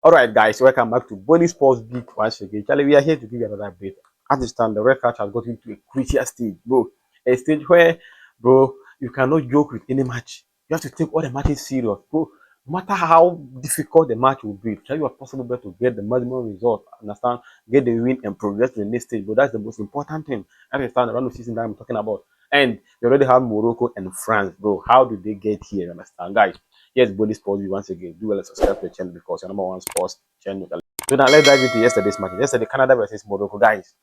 Alright guys, welcome back to Bonnie Sports Beat once again. Charlie, we are here to give you another update. At this time, the red card has gotten to a crucial stage, bro. A stage where, bro, you cannot joke with any match. You have to take all the matches serious, bro. No matter how difficult the match will be, try your possible best to get the maximum result, understand, get the win and progress to the next stage, but that's the most important thing. Understand the round of season that I'm talking about. And you already have Morocco and France, bro. How did they get here? Understand, guys? Yes, Body Sports, you once again do well and subscribe to the channel because your number one sports channel. So now let's dive into yesterday's match. Yesterday, Canada versus Morocco, guys.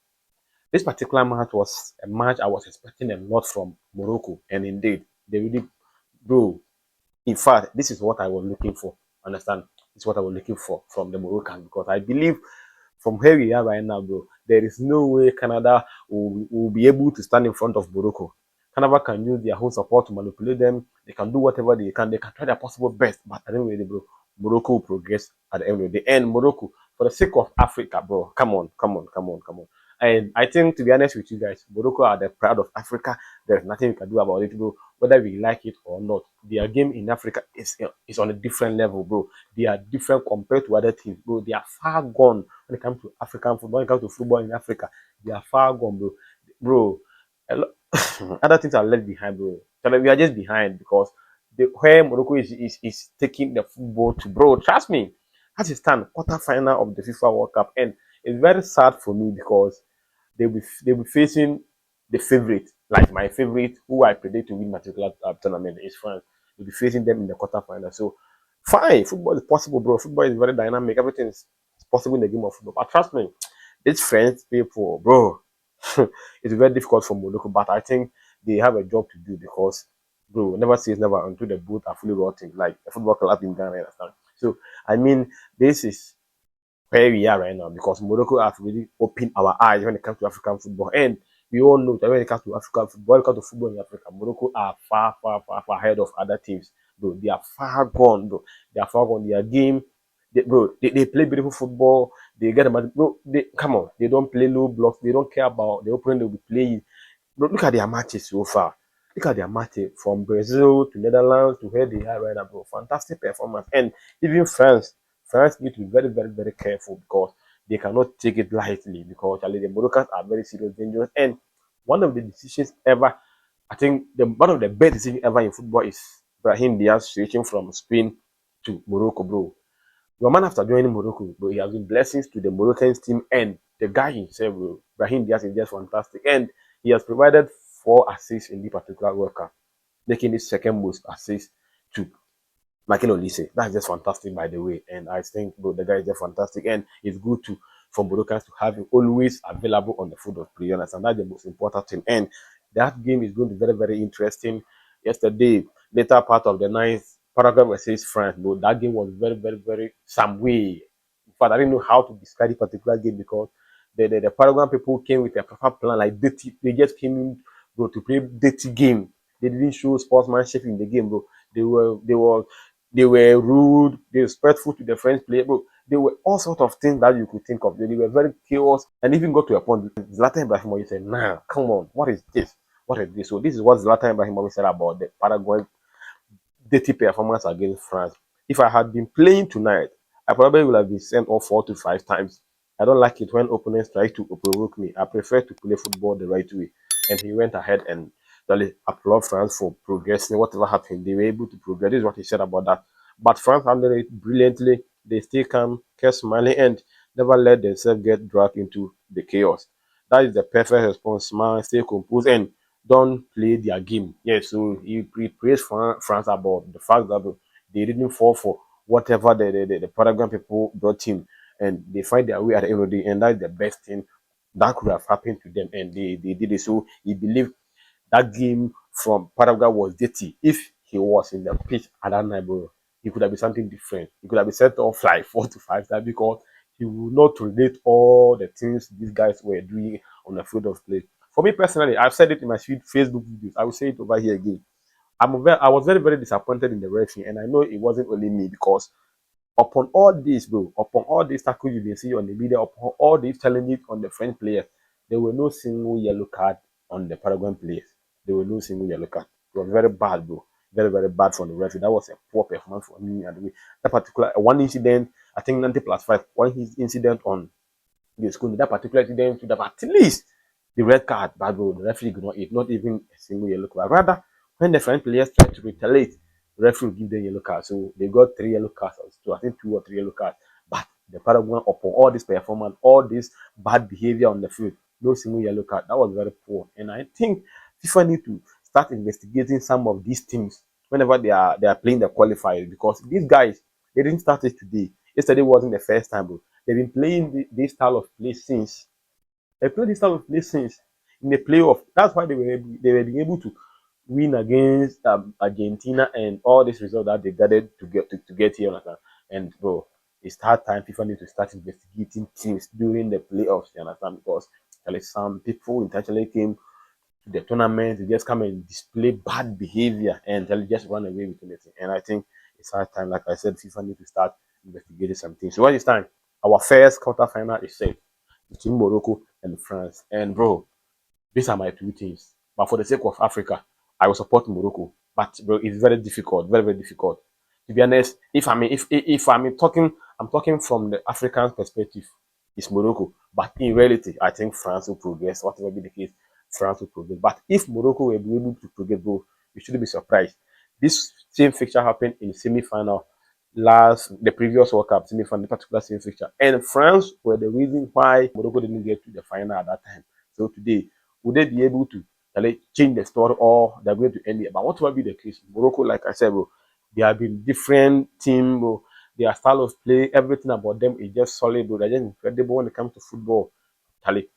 This particular match was a match I was expecting a lot from Morocco, and indeed, they really, bro. In fact, this is what I was looking for. Understand? This is what I was looking for from the Moroccans because I believe from where we are right now, bro, there is no way Canada will be able to stand in front of Morocco. Canada can use their whole support to manipulate them. They can do whatever they can. They can try their possible best. But at the end of the day, bro, Morocco will progress at the end of the day. And Morocco, for the sake of Africa, bro, come on, come on, come on, come on. And I think, to be honest with you guys, Morocco are the pride of Africa. There's nothing we can do about it, bro. Whether we like it or not, their game in Africa is on a different level, bro. They are different compared to other teams, bro. They are far gone when it comes to African football. When it comes to football in Africa, they are far gone, bro. Bro, other things are left behind, bro. So we are just behind because where Morocco is taking the football to, bro. Trust me, as it stands, quarterfinal of the FIFA World Cup, and it's very sad for me because they'll be facing the favorite, like my favorite, who I predict to win particular tournament is France. We'll be facing them in the quarterfinal. So fine, football is possible, bro. Football is very dynamic. Everything is possible in the game of football. But trust me, these French people, bro, it's very difficult for Morocco. But I think they have a job to do because, bro, never says never until the boat are fully rotting, like a football club in Ghana. Understand? So I mean, this is where we are right now because Morocco have really opened our eyes when it comes to African football. And we all know that when it comes to African football, when it comes to football in Africa, Morocco are far, far, far, far ahead of other teams. Bro, they are far gone, bro. They are far gone. Their game, they play beautiful football. They get them, bro. They come on. They don't play low blocks. They don't care about the opponent they'll be playing. Bro, look at their matches so far. Look at their matches from Brazil to Netherlands to where they are right now, bro. Fantastic performance. And even France need to be very, very, very careful because they cannot take it lightly because the Moroccans are very serious, dangerous. And one of the decisions ever, I think one of the best decisions ever in football is Brahim Diaz switching from Spain to Morocco, bro. Your man after joining Morocco, bro, he has been blessings to the Moroccan team and the guy himself, bro. Brahim Diaz is just fantastic. And he has provided 4 assists in the particular World Cup, making his second most assists to Michael Olise. That's just fantastic, by the way. And I think, bro, the guy is just fantastic. And it's good to for Moroccans to have him always available on the field of play. And that's the most important thing. And that game is going to be very, very interesting. Yesterday, later part of the night, Paraguay versus France, bro. That game was very, very, very some way. In fact, I didn't know how to describe the particular game because the Paraguayan people came with a proper plan, like dirty. They just came in, bro, to play dirty game. They didn't show sportsmanship in the game, bro. They were rude, they were respectful to the French player, bro. They were all sorts of things that you could think of. They were very chaos and even got to a point. Zlatan Ibrahimovic said, "Nah, come on, what is this? What is this?" So this is what Zlatan Ibrahimovic said about the Paraguay dirty performance against France. If I had been playing tonight, I probably would have been sent off 4 to 5 times. I don't like it when opponents try to provoke me. I prefer to play football the right way. And he went ahead and really applaud France for progressing. Whatever happened, they were able to progress. This is what he said about that. But France handled it brilliantly. They stay calm, kept smiling, and never let themselves get dragged into the chaos. That is the perfect response. Smile, stay composed, and don't play their game. Yeah, so he praised France about the fact that they didn't fall for whatever the Paraguayan people brought in, and they find their way at the end of the day, and that's the best thing that could have happened to them, and they did it. So he believed that game from Paraguay was dirty. If he was in the pitch at that night, bro, he could have been something different. He could have been set off like 4 to 5 times because he would not relate all the things these guys were doing on the field of play. For me personally, I've said it in my Facebook videos. I will say it over here again. I was very, very disappointed in the referee, and I know it wasn't only me because upon all this, bro, upon all these tackles you've been seeing on the media, upon all these challenges on the French players, there were no single yellow card on the Paraguayan players. There were no single yellow card. It was very bad, bro. Very, very bad from the referee. That was a poor performance for me. And that particular one incident I think 90 plus 5, when his incident on the school, that particular incident should have at least the red card, but bro, the referee could not eat, not even a single yellow card. Rather, when the foreign players tried to retaliate, the referee would give them yellow cards. So they got 3 yellow cards, so I think 2 or 3 yellow cards. But the Paraguay, upon all this performance, all this bad behavior on the field, no single yellow card. That was very poor. And I think FIFA need to start investigating some of these things whenever they are playing the qualifiers, because these guys, they didn't start it today. Yesterday wasn't the first time, bro. They've been playing this style of play since. They played this style of play since in the playoff. That's why they were being able to win against Argentina and all these results that they gathered to get here. And bro, it's hard time FIFA need to start investigating teams during the playoffs. You understand? Because some people intentionally came to the tournament to just come and display bad behavior and they'll just run away with anything. And I think it's hard time, like I said, FIFA need to start investigating some things. So what is time? Our first quarterfinal is set between Morocco and France. And bro, these are my 2 teams. But for the sake of Africa, I will support Morocco. But bro, it's very difficult, very, very difficult. To be honest, if I'm talking from the African perspective, it's Morocco. But in reality, I think France will progress. Whatever be the case, France will progress. But if Morocco will be able to progress, bro, you shouldn't be surprised. This same fixture happened in the semi-final the previous World Cup semi-final, particular same fixture. And France were the reason why Morocco didn't get to the final at that time. So today, would they be able to change the story, or they're going to end it? But what will be the case? Morocco, like I said, bro, they have been different team, bro. Their style of play, everything about them is just solid, bro. They're just incredible when it comes to football. Charlie,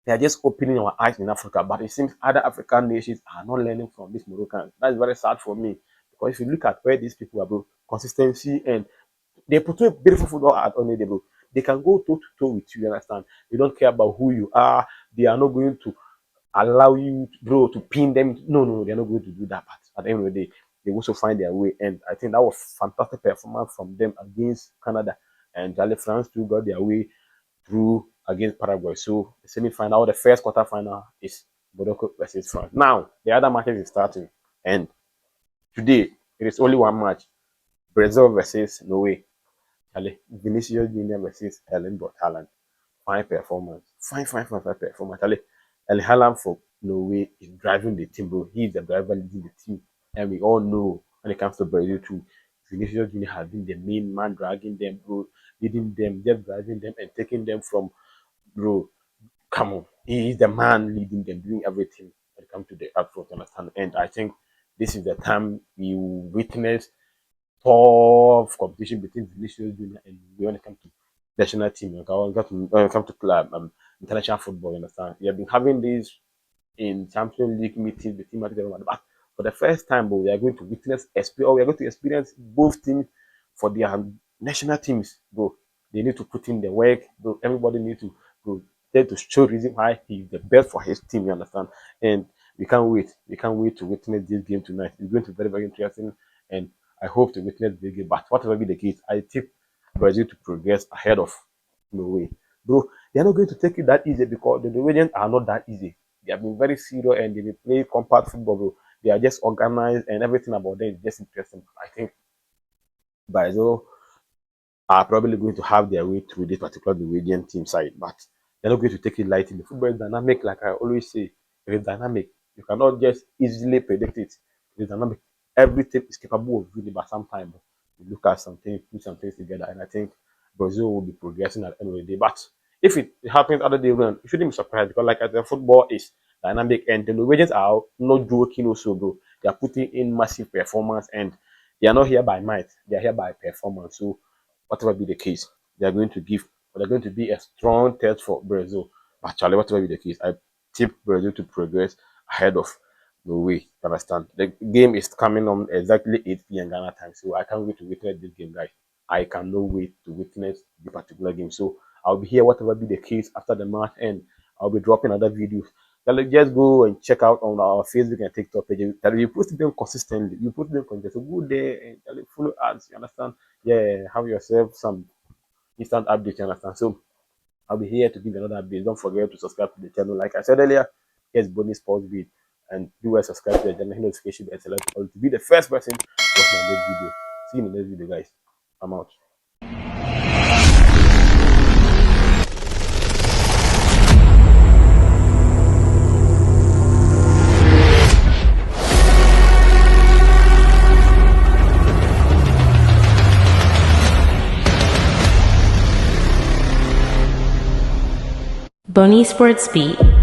they are just opening our eyes in Africa, but it seems other African nations are not learning from these Moroccans. That's very sad for me, because if you look at where these people are, bro, consistency, and they portray beautiful football at only bro. They can go toe to toe with you, understand? They don't care about who you are. They are not going to allow you, bro, to pin them. No, no, they're not going to do that. But at the end of the day, they also find their way. And I think that was fantastic performance from them against Canada. And Jolly France too got their way through against Paraguay. So the semi-final, the first quarter-final is Morocco versus France. Now, the other matches is starting. And today, it is only one match. Brazil versus Norway. Vinicius Junior versus Helen But Haaland. Fine performance. Fine performance. Erling Haaland for Norway is driving the team, bro. He is the driver leading the team. And we all know when it comes to Brazil too, Vinicius Junior has been the main man dragging them, bro, leading them, just driving them and taking them from, bro. Come on. He is the man leading them, doing everything when it comes to the upfront, understand? And I think this is the time we witness tough competition between Vinicius Junior and when it comes to national team, when it comes to club, international football, you understand? We have been having this in Champions League meetings between Madrid and Real Madrid. But for the first time, bro, we are going to we are going to experience both teams for their national teams, bro. They need to put in the work, bro. Everybody needs to go there to show reason why he's the best for his team, you understand? And we can't wait. We can't wait to witness this game tonight. It's going to be very, very interesting. And I hope to witness the game. But whatever be the case, I tip Brazil to progress ahead of Norway. Bro, they're not going to take it that easy because the Norwegians are not that easy. They have been very serious and they play compact football, bro. They are just organized and everything about them is just interesting. I think Brazil are probably going to have their way through this particular Norwegian team side, but they're not going to take it lightly. The football is dynamic, like I always say. It is dynamic. You cannot just easily predict it. It is dynamic. Every team is capable of winning, but sometimes you look at some things, put some things together, and I think Brazil will be progressing at the end of the day. But if it happens other day around, you shouldn't be surprised because, like I said, football is dynamic, and the Norwegians are not joking also, bro. They are putting in massive performance, and they are not here by might; they are here by performance. So whatever be the case, they're going to be a strong test for Brazil. But Charlie, whatever be the case, I tip Brazil to progress ahead of Norway. You understand? The game is coming on exactly 8 p.m. Ghana time, so I can't wait to witness this game, guys. I cannot wait to witness the particular game. So I'll be here, whatever be the case, after the match, and I'll be dropping other videos. Just go and check out on our Facebook and TikTok page. You post them consistently. You post them consistently. So go there and follow us. You understand? Yeah, have yourself some instant updates. You understand? So I'll be here to give you another update. Don't forget to subscribe to the channel. Like I said earlier, here's bonus pause beat. And do well subscribe to the channel, notification and select all to be the first person to watch my next video. See you in the next video, guys. I'm out. Bony Sports Beat.